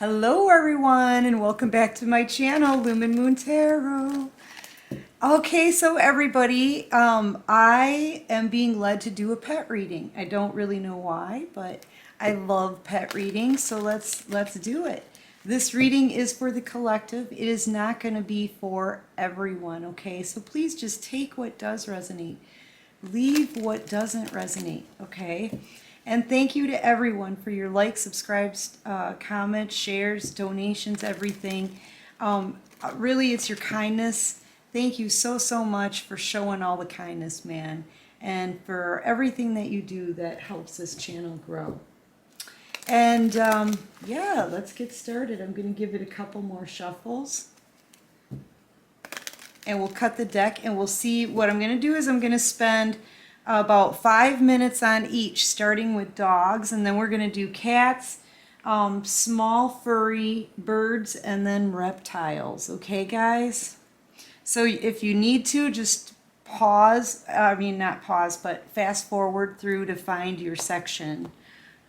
Hello everyone and welcome back to my channel, Lumen Moon Tarot. Okay, so everybody, I am being led to do a pet reading. I don't really know why, but I love pet readings, so let's do it. This reading is for the collective. It is not going to be for everyone, okay? So please just take what does resonate. Leave what doesn't resonate, okay? And thank you to everyone for your likes, subscribes, comments, shares, donations, everything. Really, it's your kindness. Thank you so much for showing all the kindness, man. And for everything that you do that helps this channel grow. And yeah, let's get started. I'm going to give it a couple more shuffles. And we'll cut the deck and we'll see. What I'm going to do is I'm going to spend about 5 minutes on each, starting with dogs, and then we're going to do cats, small furry birds, and then reptiles. Okay, guys? So if you need to, just pause. I mean, not pause, but fast forward through to find your section.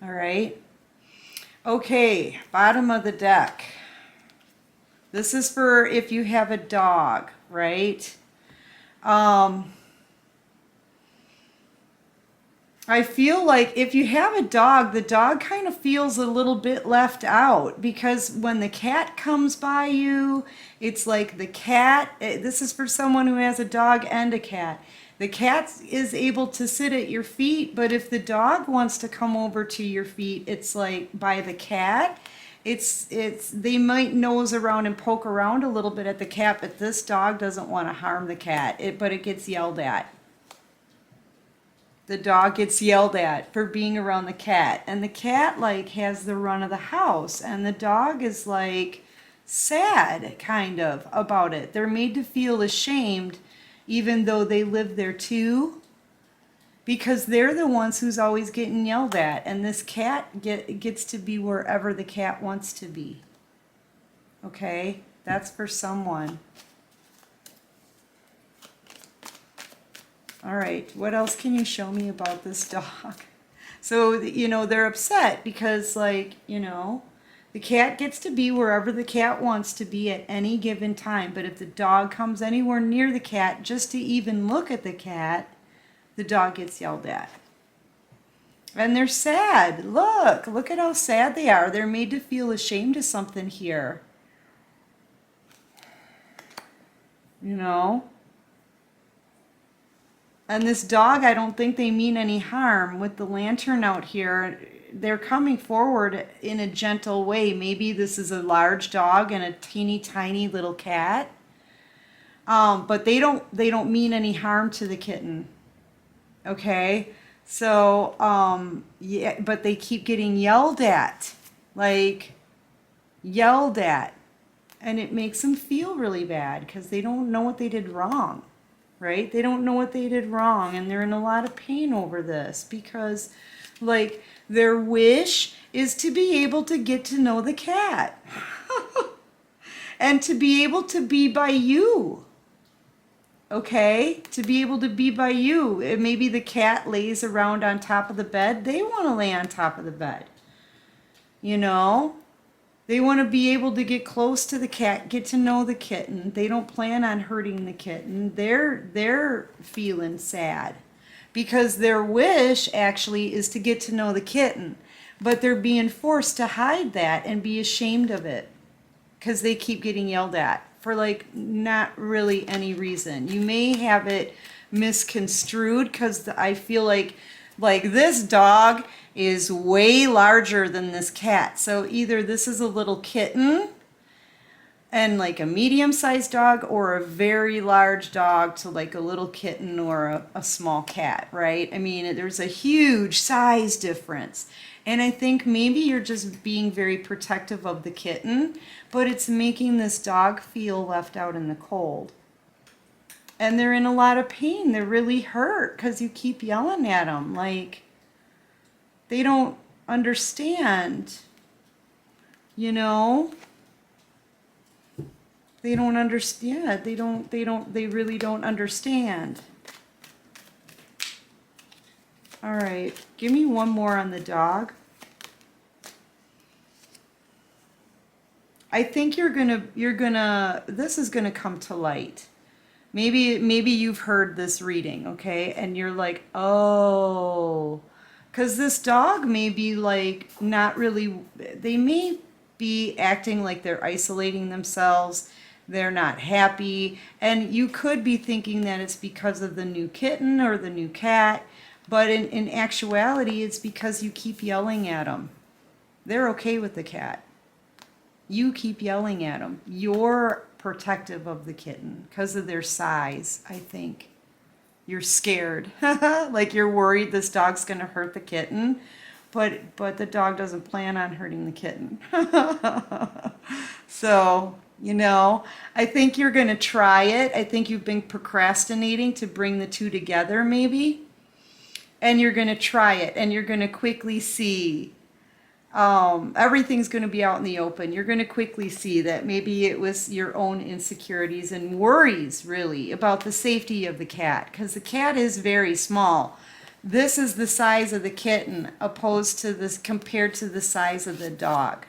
All right? Okay, bottom of the deck. This is for if you have a dog, right? I feel like if you have a dog, the dog kind of feels a little bit left out, because when the cat comes by you, it's like the cat, this is for someone who has a dog and a cat. The cat is able to sit at your feet, but if the dog wants to come over to your feet, it's like by the cat. They might nose around and poke around a little bit at the cat, but this dog doesn't want to harm the cat, but it gets yelled at. The dog gets yelled at for being around the cat, and the cat like has the run of the house, and the dog is like sad kind of about it. They're made to feel ashamed even though they live there too, because they're the ones who's always getting yelled at, and this cat gets to be wherever the cat wants to be. Okay, that's for someone. All right, what else can you show me about this dog? So, you know, they're upset because, like, you know, the cat gets to be wherever the cat wants to be at any given time. But if the dog comes anywhere near the cat, just to even look at the cat, the dog gets yelled at. And they're sad. Look at how sad they are. They're made to feel ashamed of something here. You know? And this dog, I don't think they mean any harm. With the lantern out here, they're coming forward in a gentle way. Maybe this is a large dog and a teeny tiny little cat. But they don't mean any harm to the kitten. Okay? So, yeah, but they keep getting yelled at. Like, yelled at. And it makes them feel really bad because they don't know what they did wrong. Right? They don't know what they did wrong, and they're in a lot of pain over this because, like, their wish is to be able to get to know the cat and to be able to be by you. Okay? To be able to be by you. Maybe the cat lays around on top of the bed. They want to lay on top of the bed. You know? They want to be able to get close to the cat, get to know the kitten. They don't plan on hurting the kitten. They're feeling sad because their wish actually is to get to know the kitten, but they're being forced to hide that and be ashamed of it because they keep getting yelled at for like not really any reason. You may have it misconstrued because I feel like this dog is way larger than this cat. So either this is a little kitten and like a medium-sized dog, or a very large dog to like a little kitten or a small cat, right? I mean, there's a huge size difference. And I think maybe you're just being very protective of the kitten, but it's making this dog feel left out in the cold. And they're in a lot of pain. They're really hurt because you keep yelling at them. Like, they don't understand, you know? They don't understand. They really don't understand. All right, give me one more on the dog. I think this is gonna come to light. Maybe you've heard this reading, okay? And you're like, oh, because this dog may be like not really, they may be acting like they're isolating themselves. They're not happy. And you could be thinking that it's because of the new kitten or the new cat. But in actuality, it's because you keep yelling at them. They're okay with the cat. You keep yelling at them. You're protective of the kitten because of their size, I think. You're scared. Like you're worried this dog's going to hurt the kitten, but the dog doesn't plan on hurting the kitten. So, I think you're going to try it. I think you've been procrastinating to bring the two together maybe. And you're going to try it and you're going to quickly see everything's going to be out in the open. You're going to quickly see that maybe it was your own insecurities and worries, really, about the safety of the cat, because the cat is very small. This is the size of the kitten opposed to this compared to the size of the dog.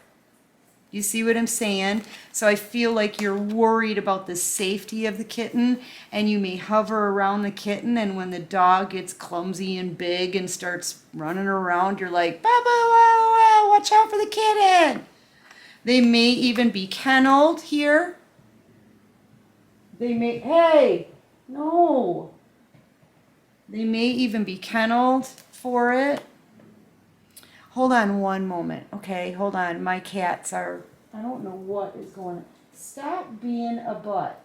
You see what I'm saying? So I feel like you're worried about the safety of the kitten, and you may hover around the kitten, and when the dog gets clumsy and big and starts running around, you're like, "Baba, wow, wow, watch out for the kitten." They may even be kenneled here. Hey, no. They may even be kenneled for it. Hold on one moment, okay? Hold on. My cats are, I don't know what is going on. Stop being a butt.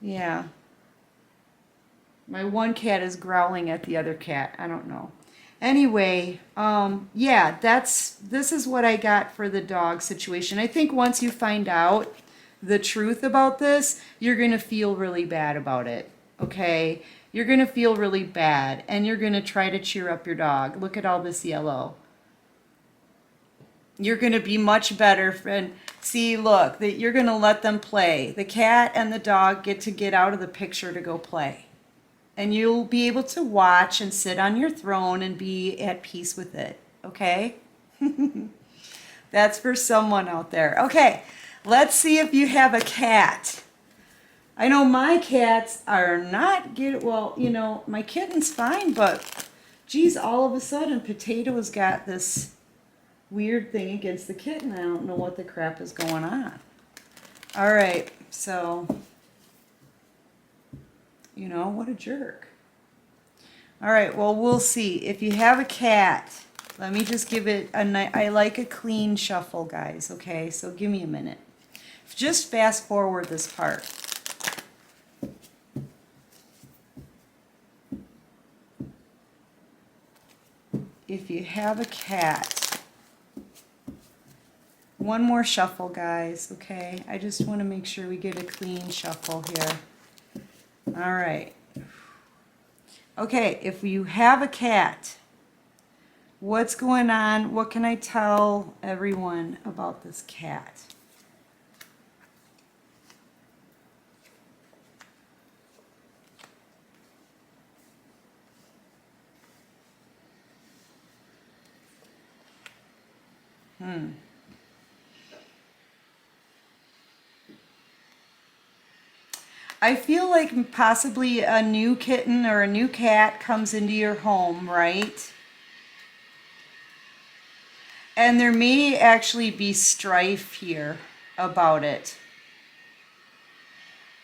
Yeah. My one cat is growling at the other cat. I don't know. Anyway, yeah, this is what I got for the dog situation. I think once you find out the truth about this, you're going to feel really bad about it, okay? You're going to feel really bad, and you're going to try to cheer up your dog. Look at all this yellow. You're going to be much better, friend. See, look, that you're going to let them play. The cat and the dog get to get out of the picture to go play. And you'll be able to watch and sit on your throne and be at peace with it, okay? That's for someone out there. Okay, let's see if you have a cat. I know my cats are not my kitten's fine, but geez, all of a sudden Potato's got this weird thing against the kitten. I don't know what the crap is going on. All right, so, what a jerk. All right, well, we'll see. If you have a cat, let me just give it I like a clean shuffle, guys, okay? So give me a minute. Just fast forward this part. If you have a cat, one more shuffle, guys, okay? I just want to make sure we get a clean shuffle here. All right. Okay, if you have a cat, what's going on? What can I tell everyone about this cat? I feel like possibly a new kitten or a new cat comes into your home, right? And there may actually be strife here about it.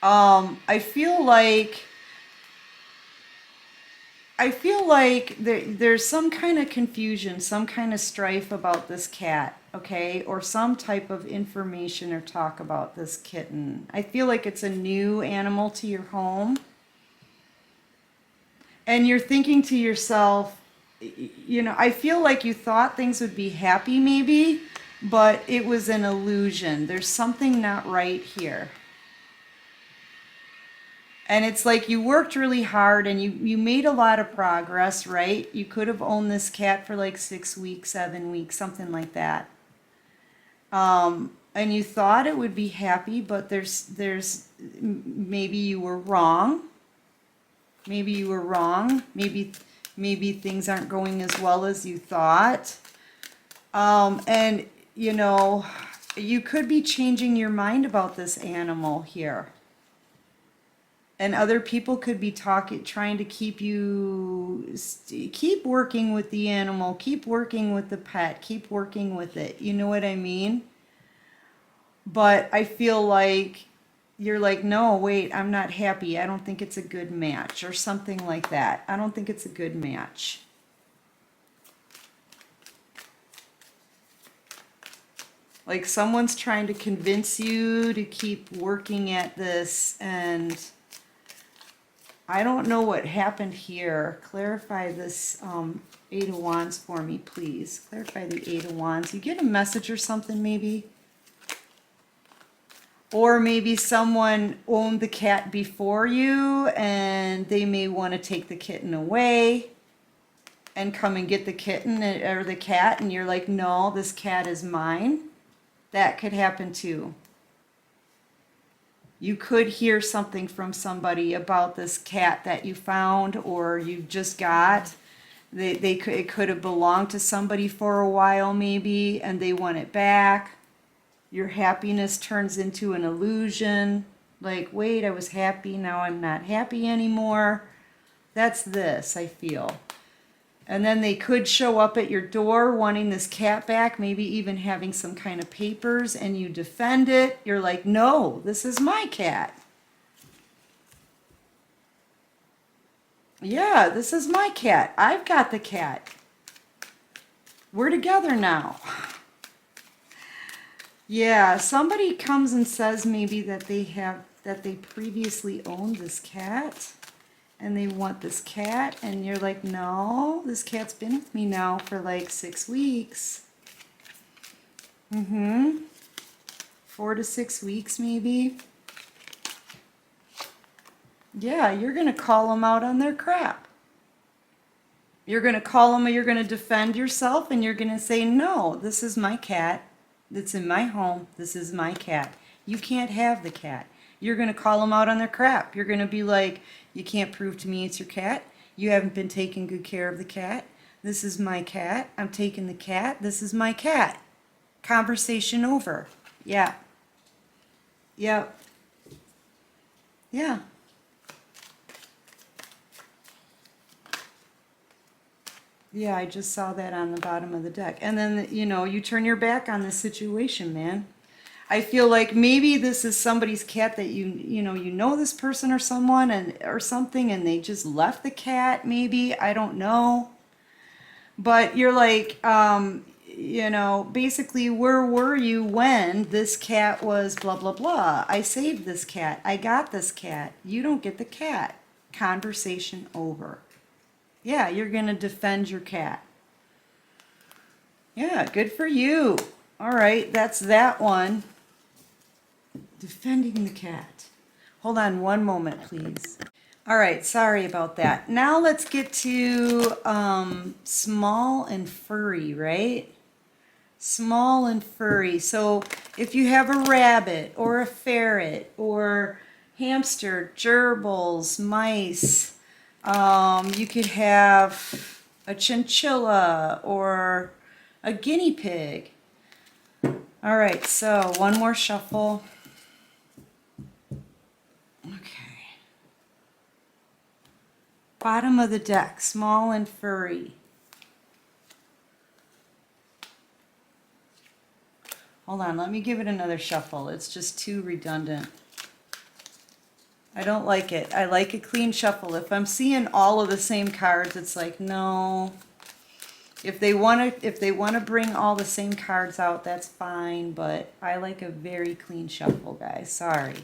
I feel like there's some kind of confusion, some kind of strife about this cat, okay? Or some type of information or talk about this kitten. I feel like it's a new animal to your home. And you're thinking to yourself, I feel like you thought things would be happy maybe, but it was an illusion. There's something not right here. And it's like you worked really hard and you made a lot of progress, right? You could have owned this cat for like 6 weeks, 7 weeks, something like that. And you thought it would be happy, but there's maybe you were wrong. Maybe you were wrong. Maybe things aren't going as well as you thought. And you know, you could be changing your mind about this animal here. And other people could be trying to keep you, keep working with the animal, keep working with the pet, keep working with it. You know what I mean? But I feel like you're like, no, wait, I'm not happy. I don't think it's a good match or something like that. I don't think it's a good match. Like someone's trying to convince you to keep working at this, and I don't know what happened here. Clarify this Eight of Wands for me, please. Clarify the Eight of Wands. You get a message or something maybe? Or maybe someone owned the cat before you and they may want to take the kitten away and come and get the kitten or the cat, and you're like, no, this cat is mine. That could happen too. You could hear something from somebody about this cat that you found or you just got. It could have belonged to somebody for a while maybe, and they want it back. Your happiness turns into an illusion. Like, wait, I was happy, now I'm not happy anymore. That's this, I feel. And then they could show up at your door wanting this cat back, maybe even having some kind of papers, and you defend it. You're like, no, this is my cat. Yeah, this is my cat. I've got the cat. We're together now. Yeah, somebody comes and says maybe that they previously owned this cat. And they want this cat, and you're like, no, this cat's been with me now for like 6 weeks. 4 to 6 weeks maybe. Yeah, you're going to call them out on their crap. You're going to call them, or you're going to defend yourself, and you're going to say, no, this is my cat. That's in my home. This is my cat. You can't have the cat. You're going to call them out on their crap. You're going to be like, you can't prove to me it's your cat. You haven't been taking good care of the cat. This is my cat. I'm taking the cat. This is my cat. Conversation over. Yeah. Yep. Yeah. Yeah, I just saw that on the bottom of the deck. And then, you know, you turn your back on the situation, man. I feel like maybe this is somebody's cat that you know this person or someone or something, and they just left the cat, maybe. I don't know. But you're like, you know, basically, where were you when this cat was blah, blah, blah? I saved this cat. I got this cat. You don't get the cat. Conversation over. Yeah, you're going to defend your cat. Yeah, good for you. All right, that's that one. Defending the cat. Hold on one moment, please. All right, sorry about that. Now let's get to small and furry, right? Small and furry. So if you have a rabbit or a ferret or hamster, gerbils, mice, you could have a chinchilla or a guinea pig. All right, so one more shuffle. Okay. Bottom of the deck, small and furry. Hold on, let me give it another shuffle. It's just too redundant. I don't like it. I like a clean shuffle. If I'm seeing all of the same cards, it's like, no. If they want to bring all the same cards out, that's fine, but I like a very clean shuffle, guys. Sorry.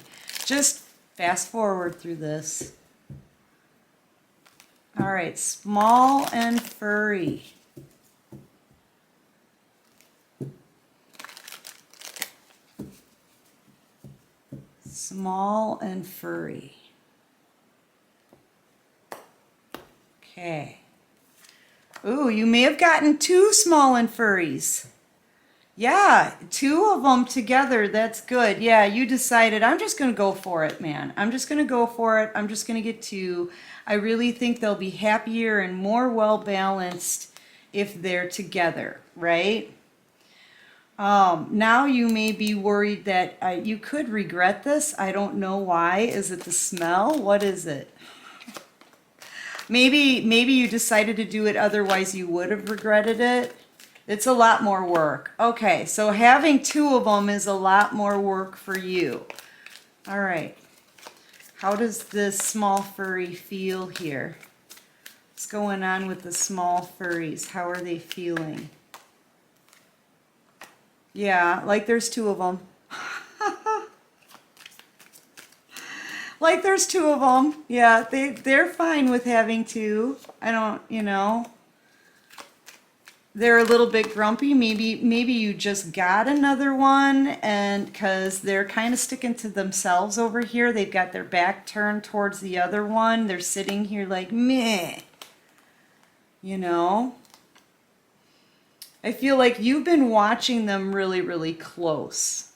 Just fast forward through this. All right, small and furry. Small and furry. Okay. Ooh, you may have gotten 2 small and furries. Yeah, 2 of them together. That's good. Yeah, you decided, I'm just going to go for it, man. I'm just going to go for it. I'm just going to get 2. I really think they'll be happier and more well-balanced if they're together, right? Now you may be worried that you could regret this. I don't know why. Is it the smell? What is it? Maybe you decided to do it, otherwise you would have regretted it. It's a lot more work. Okay, so having two of them is a lot more work for you. All right. How does this small furry feel here? What's going on with the small furries? How are they feeling? Yeah, like there's two of them. Like there's two of them. Yeah, they're fine with having two. I don't, you know. They're a little bit grumpy. Maybe you just got another one, and because they're kind of sticking to themselves over here. They've got their back turned towards the other one. They're sitting here like, meh. You know. I feel like you've been watching them really, really close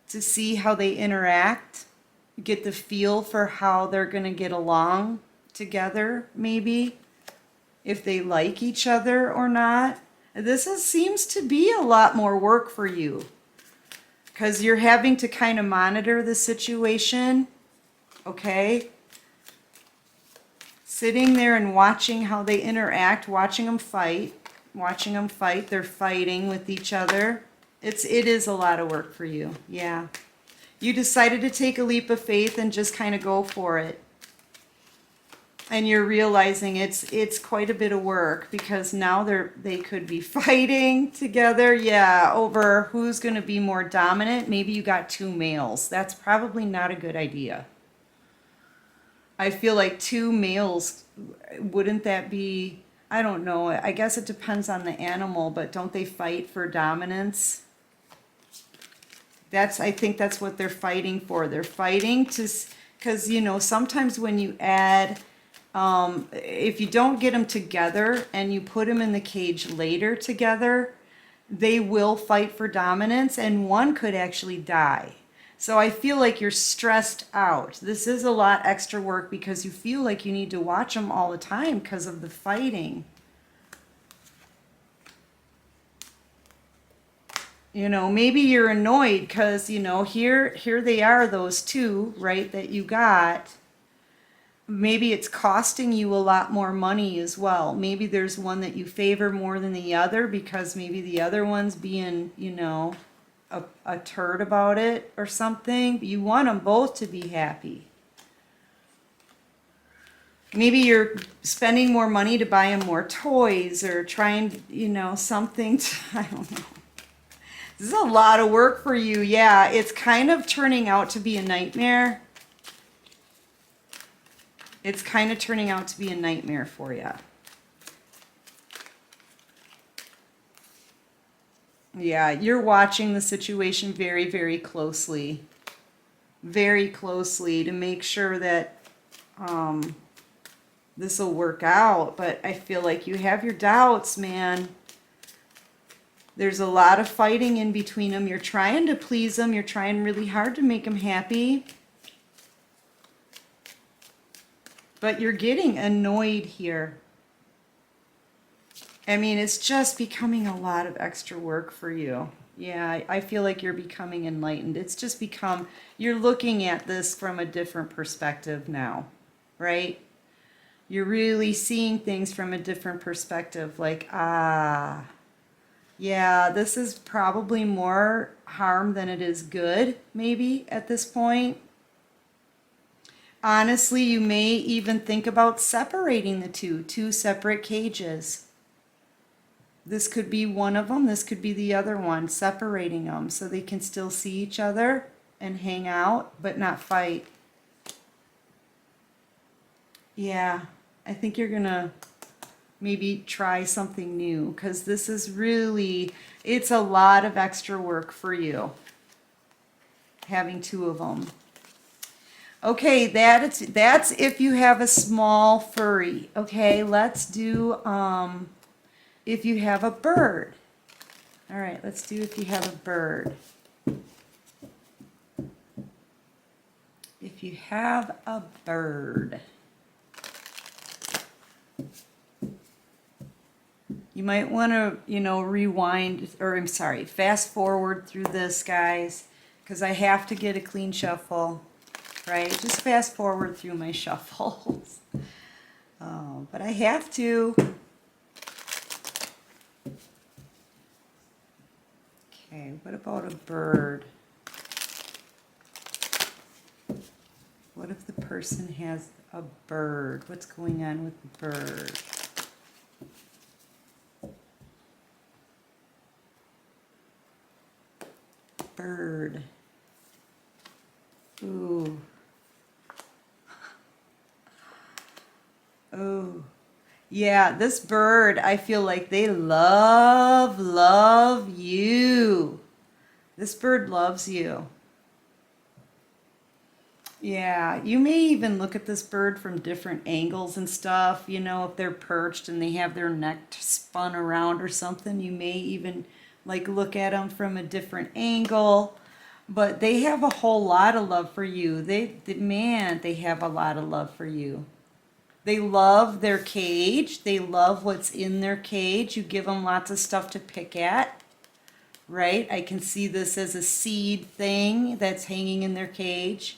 to see how they interact, get the feel for how they're going to get along together, maybe, if they like each other or not. Seems to be a lot more work for you because you're having to kind of monitor the situation, okay? Sitting there and watching how they interact, watching them fight. They're fighting with each other. It is a lot of work for you. Yeah. You decided to take a leap of faith and just kind of go for it. And you're realizing it's quite a bit of work because now they could be fighting together. Yeah, over who's going to be more dominant. Maybe you got two males. That's probably not a good idea. I feel like two males, wouldn't that be, I don't know. I guess it depends on the animal, but don't they fight for dominance? I think that's what they're fighting for. They're fighting because, you know, sometimes when you add, if you don't get them together and you put them in the cage later together, they will fight for dominance and one could actually die. So I feel like you're stressed out. This is a lot extra work because you feel like you need to watch them all the time because of the fighting. You know, maybe you're annoyed because, you know, here they are, those two, right, that you got. Maybe it's costing you a lot more money as well. Maybe there's one that you favor more than the other because maybe the other one's being, you know, a turd about it or something. But you want them both to be happy. Maybe you're spending more money to buy them more toys or trying, you know, something. I don't know. This is a lot of work for you. Yeah, it's kind of turning out to be a nightmare. It's kind of turning out to be a nightmare for you. Yeah, you're watching the situation very, very closely. Very closely to make sure that this will work out. But I feel like you have your doubts, man. There's a lot of fighting in between them. You're trying to please them. You're trying really hard to make them happy. But you're getting annoyed here. I mean, it's just becoming a lot of extra work for you. Yeah, I feel like you're becoming enlightened. It's just become, you're looking at this from a different perspective now, right? You're really seeing things from a different perspective. Like, yeah, this is probably more harm than it is good, maybe, at this point. Honestly, you may even think about separating the two separate cages. This could be one of them, this could be the other one, separating them so they can still see each other and hang out, but not fight. Yeah, I think you're gonna maybe try something new because this is really, it's a lot of extra work for you, having two of them. Okay, that's if you have a small furry. Okay, let's do if you have a bird. All right, let's do if you have a bird. If you have a bird. You You might want to, rewind, or I'm sorry, fast forward through this, guys, because I have to get a clean shuffle, right? Just fast forward through my shuffles. Oh, but I have to. Okay, what about a bird? What if the person has a bird? What's going on with the bird? Bird. Ooh. Oh. Yeah, this bird, I feel like they love you. This bird loves you. Yeah, you may even look at this bird from different angles and stuff. If they're perched and they have their neck spun around or something, you may even like look at them from a different angle. But they have a whole lot of love for you. Man, they have a lot of love for you. They love their cage. They love what's in their cage. You give them lots of stuff to pick at, right? I can see this as a seed thing that's hanging in their cage.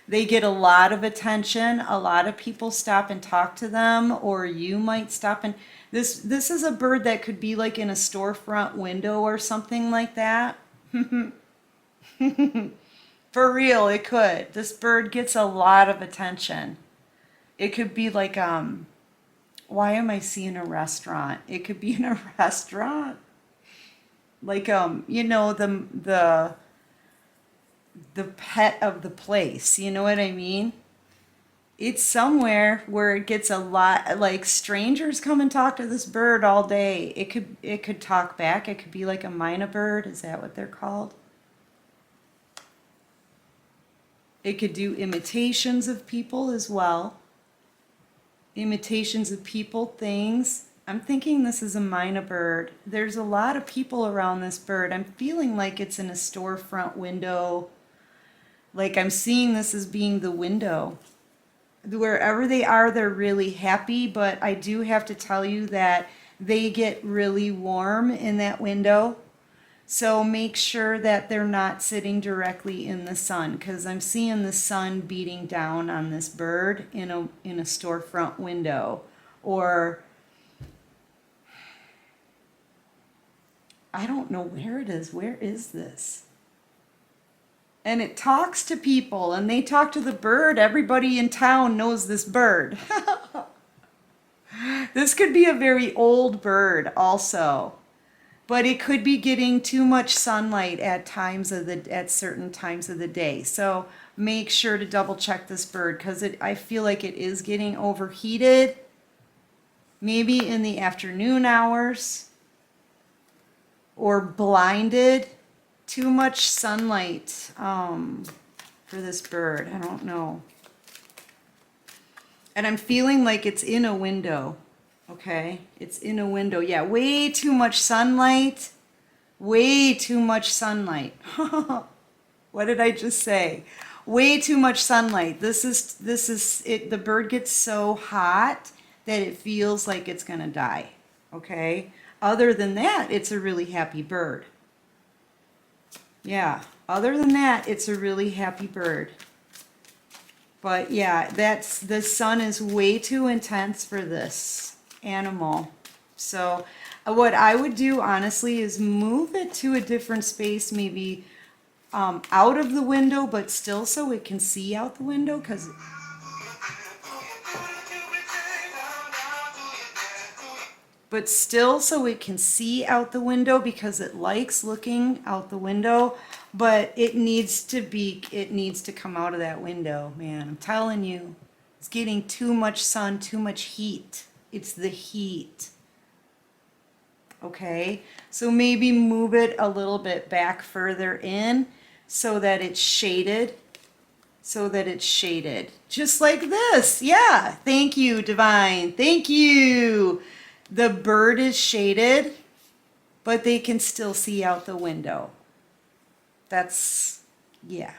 They get a lot of attention. A lot of people stop and talk to them, or you might stop and this is a bird that could be like in a storefront window or something like that. For real, it could. This bird gets a lot of attention. It could be like why am I seeing a restaurant? It could be in a restaurant. Like the pet of the place, you know what I mean? It's somewhere where it gets a lot, like strangers come and talk to this bird all day. It could talk back. It could be like a mynah bird. Is that what they're called? It could do imitations of people as well. Imitations of people, things. I'm thinking this is a mynah bird. There's a lot of people around this bird. I'm feeling like it's in a storefront window. Like I'm seeing this as being the window. Wherever they are, they're really happy, but I do have to tell you that they get really warm in that window. So make sure that they're not sitting directly in the sun, because I'm seeing the sun beating down on this bird in a storefront window. Or I don't know where it is. Where is this? And it talks to people, and they talk to the bird. Everybody in town knows this bird. This could be a very old bird also, but it could be getting too much sunlight at certain times of the day. So make sure to double check this bird, because I feel like it is getting overheated. Maybe in the afternoon hours, or blinded. Too much sunlight for this bird. I don't know. And I'm feeling like it's in a window. Okay? It's in a window. Yeah, way too much sunlight. Way too much sunlight. What did I just say? Way too much sunlight. This is it. The bird gets so hot that it feels like it's going to die. Okay? Other than that, it's a really happy bird. Yeah, other than that, it's a really happy bird. But yeah, the sun is way too intense for this animal. So what I would do, honestly, is move it to a different space, maybe out of the window, but still so it can see out the window, because because it likes looking out the window, but it needs to come out of that window, man. I'm telling you, it's getting too much sun, too much heat. It's the heat. Okay, so maybe move it a little bit back further in so that it's shaded. Just like this. Yeah, thank you, Divine. Thank you. The bird is shaded, but they can still see out the window. Yeah.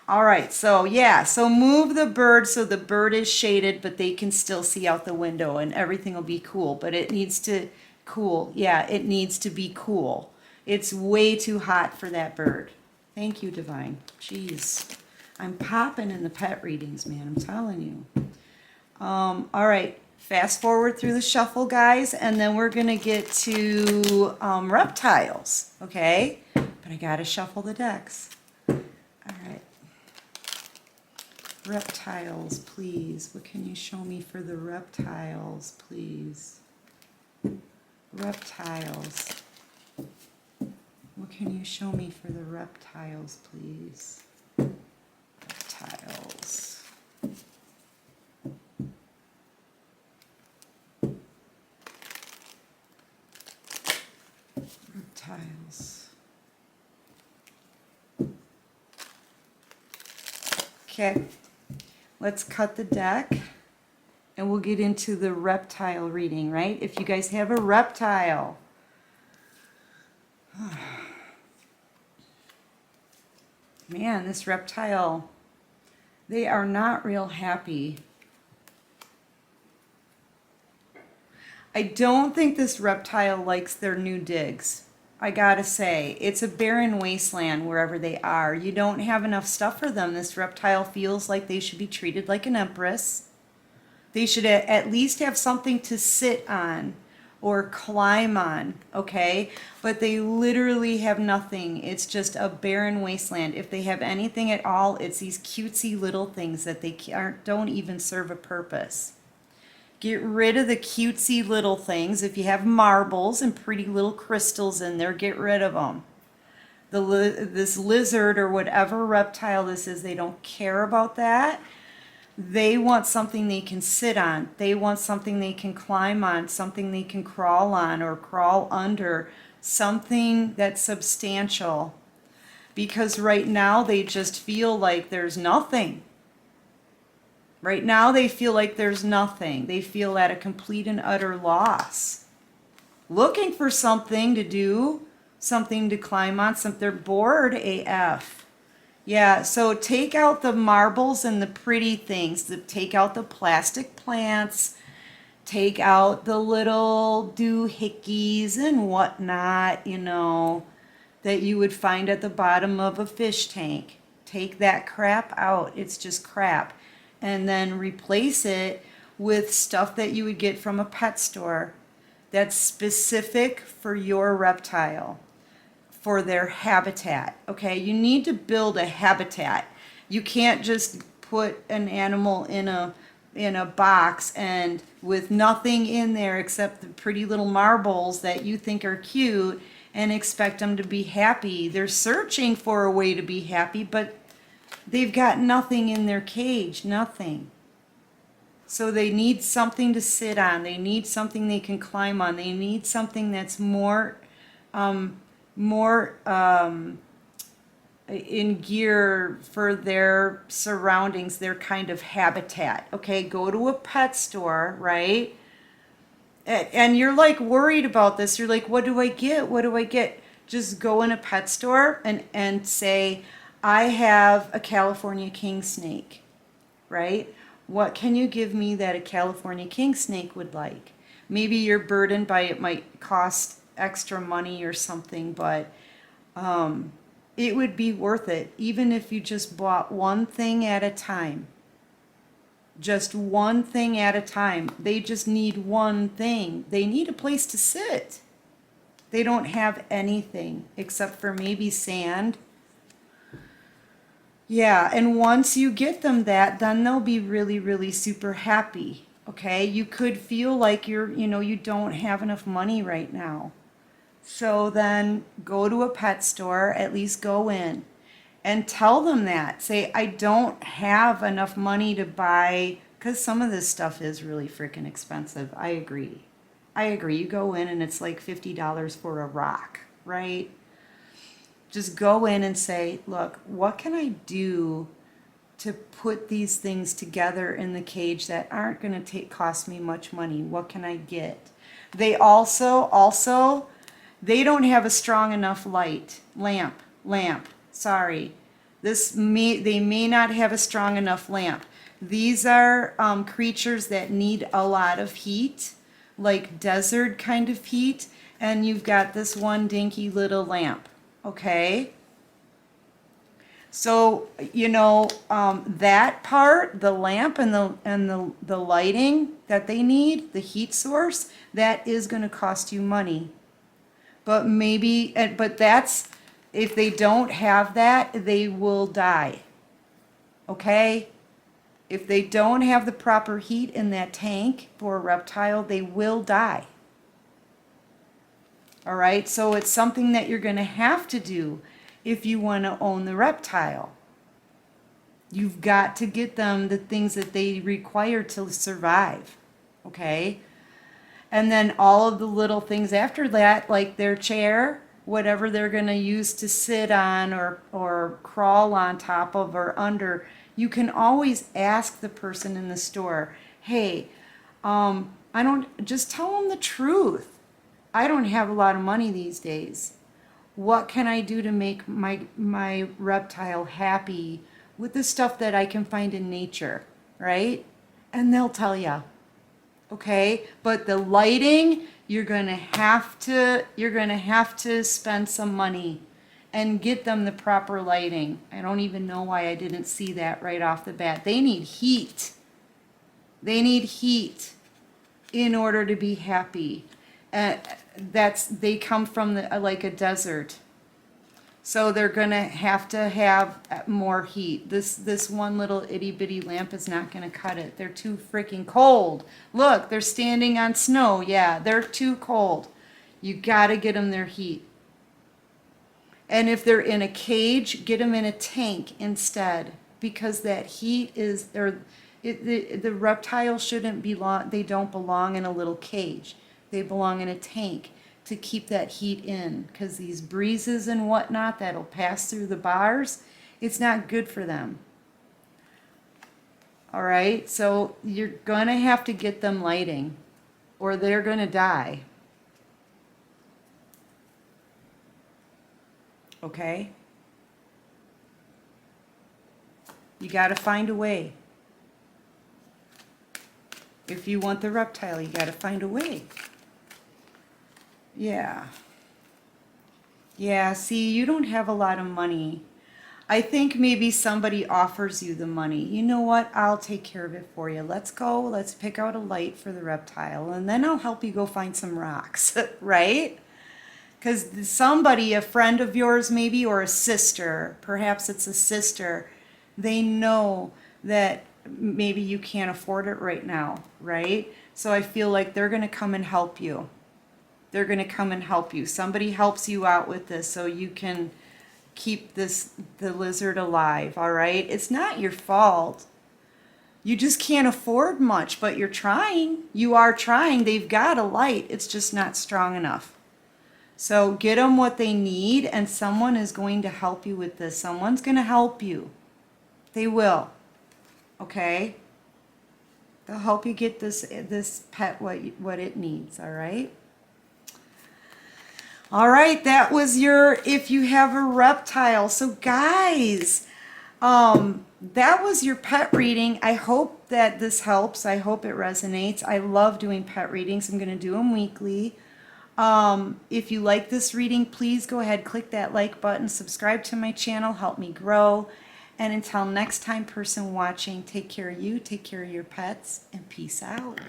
All right, so yeah, so move the bird so the bird is shaded, but they can still see out the window and everything will be cool, but it needs to cool. Yeah, it needs to be cool. It's way too hot for that bird. Thank you, Divine. Jeez, I'm popping in the pet readings, man, I'm telling you. All right, fast forward through the shuffle, guys, and then we're gonna get to reptiles, okay? But I gotta shuffle the decks. All right. Reptiles, please. What can you show me for the reptiles, please? Reptiles. What can you show me for the reptiles, please? Reptiles. Reptiles. Okay. Let's cut the deck and we'll get into the reptile reading, right? If you guys have a reptile. Man, this reptile, they are not real happy. I don't think this reptile likes their new digs. I gotta say, it's a barren wasteland wherever they are. You don't have enough stuff for them. This reptile feels like they should be treated like an empress. They should at least have something to sit on or climb on, okay? But they literally have nothing. It's just a barren wasteland. If they have anything at all, it's these cutesy little things that they don't even serve a purpose. Get rid of the cutesy little things. If you have marbles and pretty little crystals in there, get rid of them. This lizard or whatever reptile this is, they don't care about that. They want something they can sit on. They want something they can climb on, something they can crawl on or crawl under, something that's substantial. Because right now they just feel like there's nothing. Right now they feel like there's nothing. They feel at a complete and utter loss. Looking for something to do, something to climb on, they're bored AF. Yeah, so take out the marbles and the pretty things. Take out the plastic plants. Take out the little doohickeys and whatnot, you know, that you would find at the bottom of a fish tank. Take that crap out. It's just crap. And then replace it with stuff that you would get from a pet store that's specific for your reptile, for their habitat. Okay, you need to build a habitat. You can't just put an animal in a box and with nothing in there except the pretty little marbles that you think are cute and expect them to be happy. They're searching for a way to be happy, but they've got nothing in their cage, nothing. So they need something to sit on. They need something they can climb on. They need something that's more in gear for their surroundings, their kind of habitat. Okay, go to a pet store, right? And you're like worried about this. You're like, what do I get? What do I get? Just go in a pet store and say, I have a California king snake, right? What can you give me that a California king snake would like? Maybe you're burdened by it might cost extra money or something, but it would be worth it, even if you just bought one thing at a time. Just one thing at a time. They just need one thing. They need a place to sit. They don't have anything except for maybe sand. Yeah, and once you get them that, then they'll be really, really super happy. Okay, you could feel like you don't have enough money right now. So then go to a pet store, at least go in and tell them that. Say, I don't have enough money to buy, because some of this stuff is really freaking expensive. I agree. You go in and it's like $50 for a rock, right? Just go in and say, look, what can I do to put these things together in the cage that aren't going to cost me much money? What can I get? They also, they don't have a strong enough lamp, sorry. They may not have a strong enough lamp. These are creatures that need a lot of heat, like desert kind of heat, and you've got this one dinky little lamp, okay? So, you know, that part, the lamp and the lighting that they need, the heat source, that is going to cost you money. But maybe, but that's, if they don't have that, they will die. Okay? If they don't have the proper heat in that tank for a reptile, they will die. All right? So it's something that you're going to have to do if you want to own the reptile. You've got to get them the things that they require to survive. Okay? And then all of the little things after that, like their chair, whatever they're going to use to sit on or crawl on top of or under, you can always ask the person in the store, hey, just tell them the truth. I don't have a lot of money these days. What can I do to make my reptile happy with the stuff that I can find in nature, right? And they'll tell you. Okay, but the lighting, you're gonna have to spend some money and get them the proper lighting. I don't even know why I didn't see that right off the bat. They need heat. They need heat in order to be happy. They come from like a desert. So they're going to have more heat. This one little itty bitty lamp is not going to cut it. They're too freaking cold. Look, they're standing on snow. Yeah, they're too cold. You got to get them their heat. And if they're in a cage, get them in a tank instead, because that heat is, the reptile shouldn't belong, they don't belong in a little cage. They belong in a tank to keep that heat in, because these breezes and whatnot that'll pass through the bars, it's not good for them. All right, so you're gonna have to get them lighting or they're gonna die. Okay? You gotta find a way. If you want the reptile, you gotta find a way. Yeah. Yeah, see, you don't have a lot of money. I think maybe somebody offers you the money. You know what? I'll take care of it for you. Let's go. Let's pick out a light for the reptile, and then I'll help you go find some rocks, right? Because somebody, a friend of yours maybe, or a sister, perhaps it's a sister, they know that maybe you can't afford it right now, right? So I feel like they're going to come and help you. They're going to come and help you. Somebody helps you out with this so you can keep the lizard alive, all right? It's not your fault. You just can't afford much, but you're trying. You are trying. They've got a light. It's just not strong enough. So get them what they need, and someone is going to help you with this. Someone's going to help you. They will. Okay? They'll help you get this pet what it needs, all right? All right, that was your if you have a reptile. So guys, that was your pet reading. I hope that this helps. I hope it resonates. I love doing pet readings. I'm going to do them weekly. If you like this reading, please go ahead, click that like button, subscribe to my channel, help me grow. And until next time, person watching, take care of you, take care of your pets, and peace out.